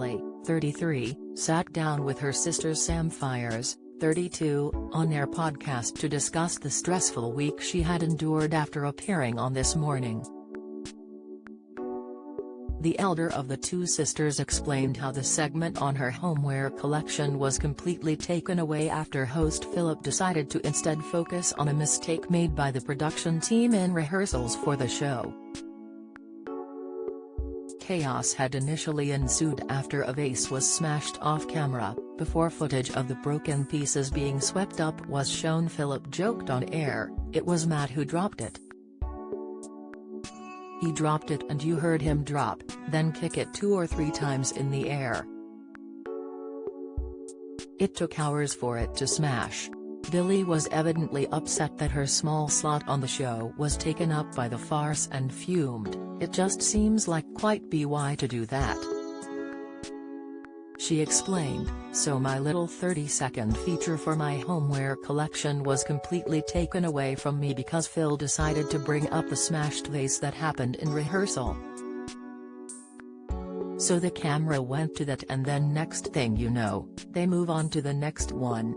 Billie, 33, sat down with her sister Sam Faiers, 32, on their podcast to discuss the stressful week she had endured after appearing on This Morning. The elder of the two sisters explained how the segment on her homeware collection was completely taken away after host Phillip decided to instead focus on a mistake made by the production team in rehearsals for the show. Chaos had initially ensued after a vase was smashed off camera. Before footage of the broken pieces being swept up was shown, Phillip joked on air, "It was Matt who dropped it. He dropped it and you heard him drop, then kick it 2 or 3 times in the air. It took hours for it to smash." Billie was evidently upset that her small slot on the show was taken up by the farce and fumed, "It just seems like quite BY to do that." She explained, "So my little 30-second feature for my homeware collection was completely taken away from me because Phil decided to bring up the smashed vase that happened in rehearsal. So the camera went to that and then next thing you know, they move on to the next one."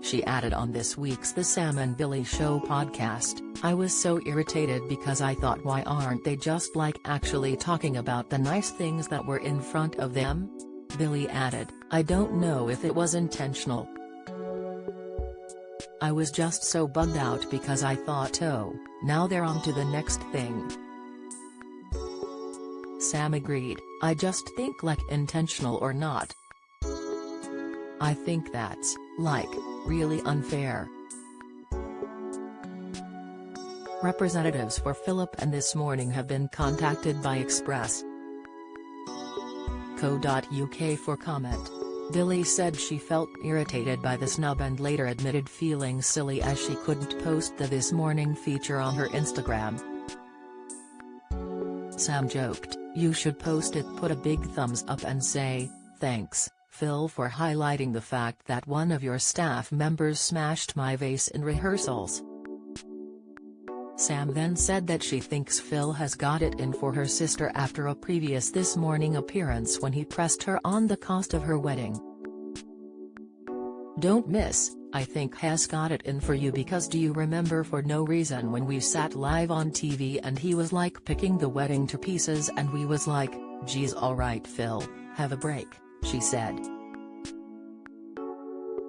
She added on this week's The Sam and Billie Show podcast, "I was so irritated because I thought, why aren't they just actually talking about the nice things that were in front of them?" Billie added, "I don't know if it was intentional. I was just so bugged out because I thought, oh, now they're on to the next thing." Sam agreed, "I just think intentional or not. I think that's, really unfair." Representatives for Phillip and This Morning have been contacted by Express.co.uk for comment. Billie said she felt irritated by the snub and later admitted feeling silly as she couldn't post the This Morning feature on her Instagram. Sam joked, "You should post it, put a big thumbs up and say, 'Thanks, Phil, for highlighting the fact that one of your staff members smashed my vase in rehearsals.'" Sam then said that she thinks Phil has got it in for her sister after a previous This Morning appearance when he pressed her on the cost of her wedding. "Don't miss, I think has got it in for you because do you remember for no reason when we sat live on TV and he was picking the wedding to pieces and we was like, geez, alright Phil, have a break," she said.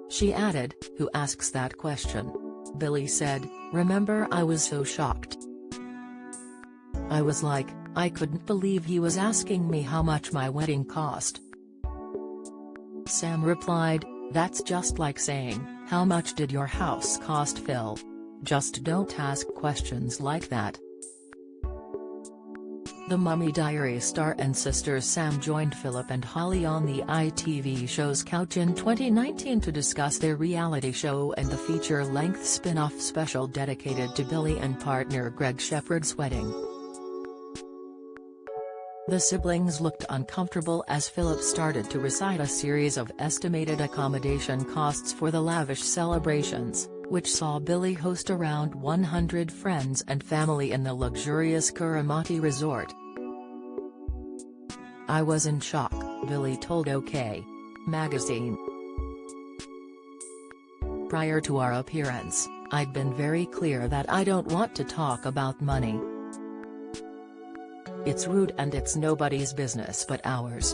She added, "Who asks that question?" Billie said, "Remember, I was so shocked. I was like, I couldn't believe he was asking me how much my wedding cost." Sam replied, "That's just like saying, how much did your house cost, Phil? Just don't ask questions like that." The Mummy Diary star and sisters Sam joined Phillip and Holly on the ITV show's Couch in 2019 to discuss their reality show and the feature-length spin-off special dedicated to Billie and partner Greg Shepherd's wedding. The siblings looked uncomfortable as Phillip started to recite a series of estimated accommodation costs for the lavish celebrations, which saw Billie host around 100 friends and family in the luxurious Kuramati resort. "I was in shock," Billie told OK! magazine. "Prior to our appearance, I'd been very clear that I don't want to talk about money. It's rude and it's nobody's business but ours."